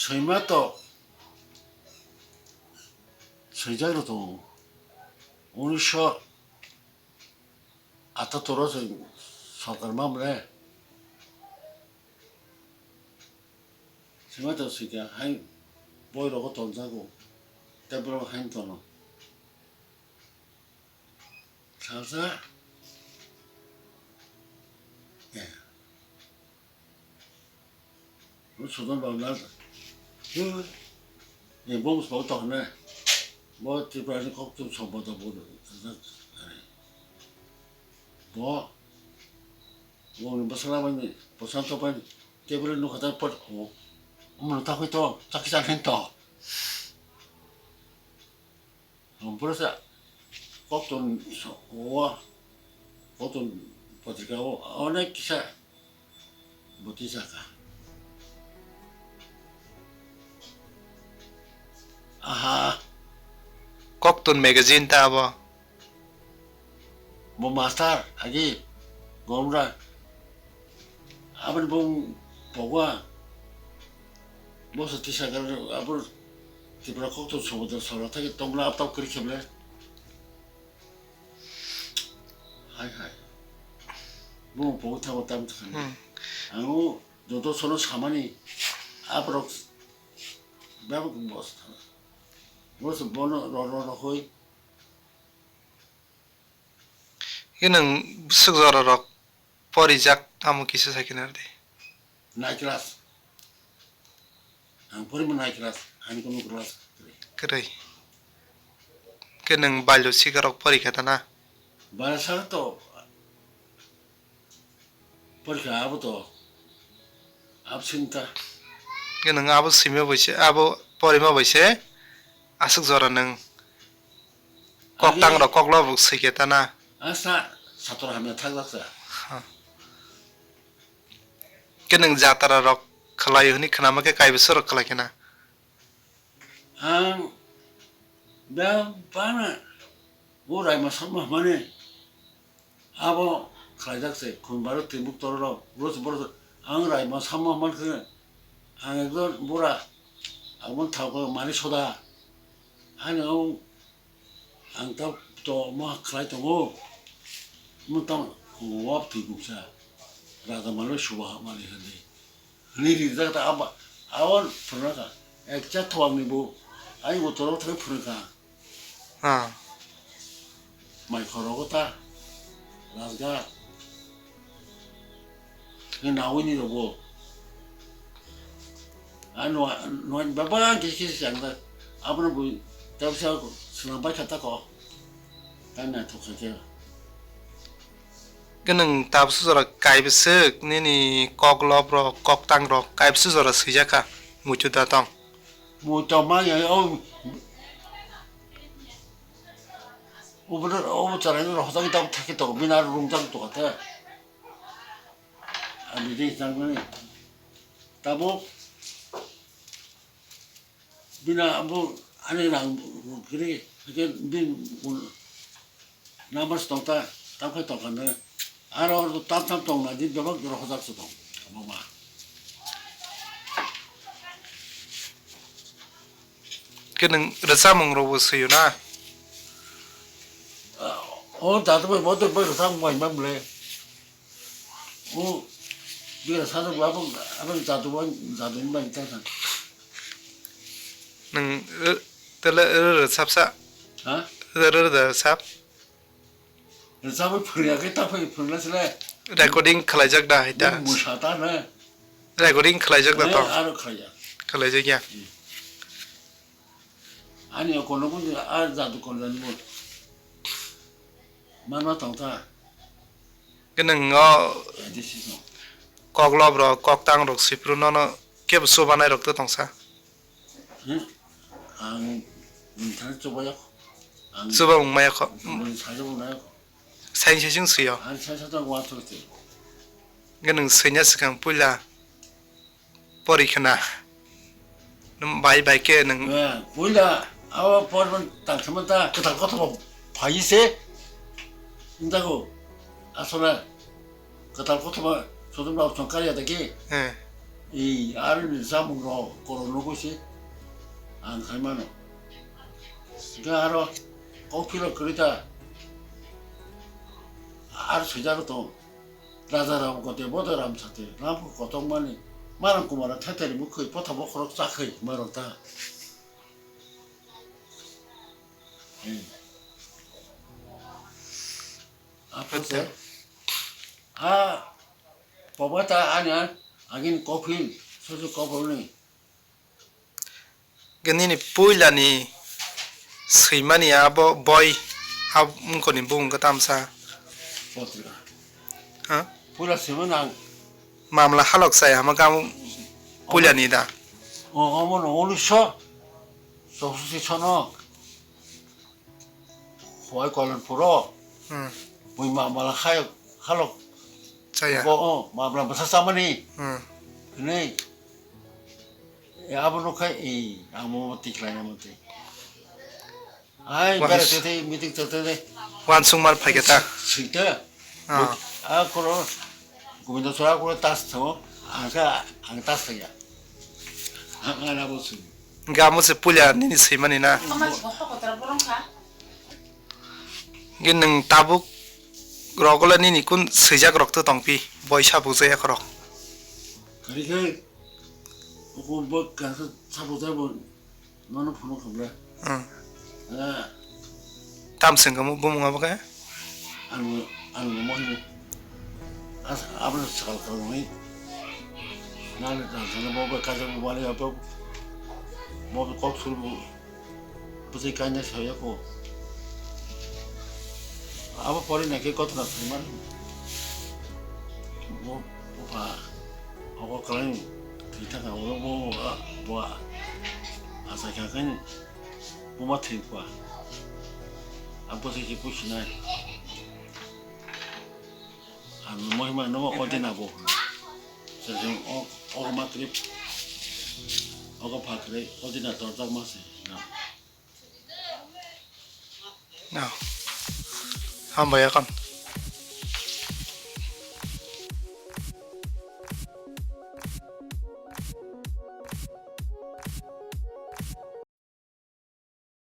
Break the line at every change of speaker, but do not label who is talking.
저희마또 저희자로도 오늘 쉬어 아따 돌아서 손가락만 저희마또 저기 한 보이라고 돈 사고 데버마 한 돈은 살살 예. 수단 방날 예 몸스 보다 하네 뭐 디브라지 꼭좀 쳐보다 보는 뭐 오늘 salaima 보상도 반 데브를 놓고 다 버고 오늘 다 거기도 자기 잘했다 벌써 꼭좀 오와 꼭좀 버티가고 어느 기사 못 이사가 아하
Kokton magazine ta ba.
뭐 마스터 아기 뭐라 아버지 보고 무슨 티셔츠를 아버지 집으로 꼭또 저보다 서로 타기 동그라 앞다 그렇게 그래 하이 뭐 보고 타고 땀 타네 아무 너도 서로 가만히 앞으로 매번 무슨 뭐는 로로로 호이
Yun siguro porijak amo kisa sa kinarde.
나이클라스 안 버리면 나이클라스 안 그러면 클라스
Kray. Kanang balyo siguro porikata na.
말살도 버리가 아부도 앞신다
Kanang abo sime boise abo porima boise asuk zora nang koktang ro koklo buk siketa na.
아싸 사토라 하면 탈락사
Kanang jatara ro khalai huni khanama ke kaibesor khalakena.
안 내가 빠나 뭐라이마 선마만에 아버 가이닥세 군바로 대묵도로 물어서 앙라이마 선마만 그 앙에도 뭐라 아번 타고 많이 쏘다 아니 앙답도 뭐 가이도 뭐또 고압 대국사 라가 말로 쇼바 말이 한데 니리다가 아바 아원 프로가 액자 토왕니 뭐 아이고 도로 더 프로가 많이 걸어오다 나가 그 나오니도 뭐 아노 바바 기시시 장다 아버는 뭐 잡사고 수나바 갔다고 단나 독하게
Kanang tapsu zora kaibesek nini koklo ro koktang ro kaibsu zora sijaka muchuda tong.
뭐 정말 오버 잘하는 화장이 다 타겠다고 미나루 롱장 똑같아 아니지 장면이 다뭐 미나 뭐 아니랑 그래 그게 민 남아서 동다 땅에 똑같네 알아도 땅땅 동나지 너막 여러 화장서도 뭐마
Kanang rasamong ro bosayo na.
나도 뭐도 뭐 사는 거 아니면 그래 뭐 네가 사는 거 아버지 자도 인만 있잖아
Nang tele sapsa.
아?
Rada sap.
사람을 버려야겠다 버려서래
Recording khalajak da ita.
뭐 사다네
Recording khalajak da tong.
알아 그래야
Khalajak ya.
아니요 그런 건 자도 그런 뭐 만나 동다
Kanang ngo
에디시소
koklo ro koktang ro sipru no no keb so banai rok to tongsa.
안 인터넷 줘봐요 안
Suba maya ko
찾아보나요
sain sing suyo.
안 찾아도 와서
Kanang senya sikang pula. Porikana. Num bai bai ke nang
왜 보인다 아와 버리면 당첨한다 그 달것도 봐이세 인다고 아소나 그 달것도 뭐 조금 더 전까지 되게 이 알을 삶으로 걸어놓고시 안 살면은 그 알아 꼭피로 그러다 알 수자로도 라자라고 그때 못하람 사태 남부 고통만이 말은 구마라 태태리 묵거이 포타 먹고로 싹거이 말었다. 아프세? 아, 뽑았다 아니야? 아긴 꼬필 소주 꼬불니.
Gini puila ni sima ni abo boy ab ko ni bung ka tamsa.
어디가?
Ha?
보라 세면 안.
Mamla halok saya makam puila ni da.
어머는 오늘 쉬어. 소수시 쳐넣어. 호와이 관련 풀어. 뭐 마마라 하여 할로.
Saya.
마마라 무슨 싸마니. 근데 아버노카 이 아무 티클라이나 못해. 아이 가르쳐대 미팅 쳤대.
Wansung mal pageta.
진짜. 아 그럼 고민도 소라고 따스터. 아가 안 따스야. 안 아버스.
Gamu se puila ni sima ni na. Gin tabuk rogola ni kun sejak rok tu tongpi boy sabu saya korok.
그러니까 뭐 가서 사보자 뭐 너는 번호 겁래. 아,
Tamseng kamu bung apa kaya?
안 뭐니. 아버지 잘 그러니. 나는 저는 뭐 가서 뭐 말이야 뭐꼭 술고 무슨 간냐 서야고. 아버 버리네 그 것도 나지만 뭐 봐. 하고 그런 이따가 오고 뭐 아사 그냥 뭐만 틀고 아버지 집 보시나 안 뭐만 너무 어디나 보 지금 어마 그립 어거 봐 그래 어디나 더 마세
No. Hambai kan.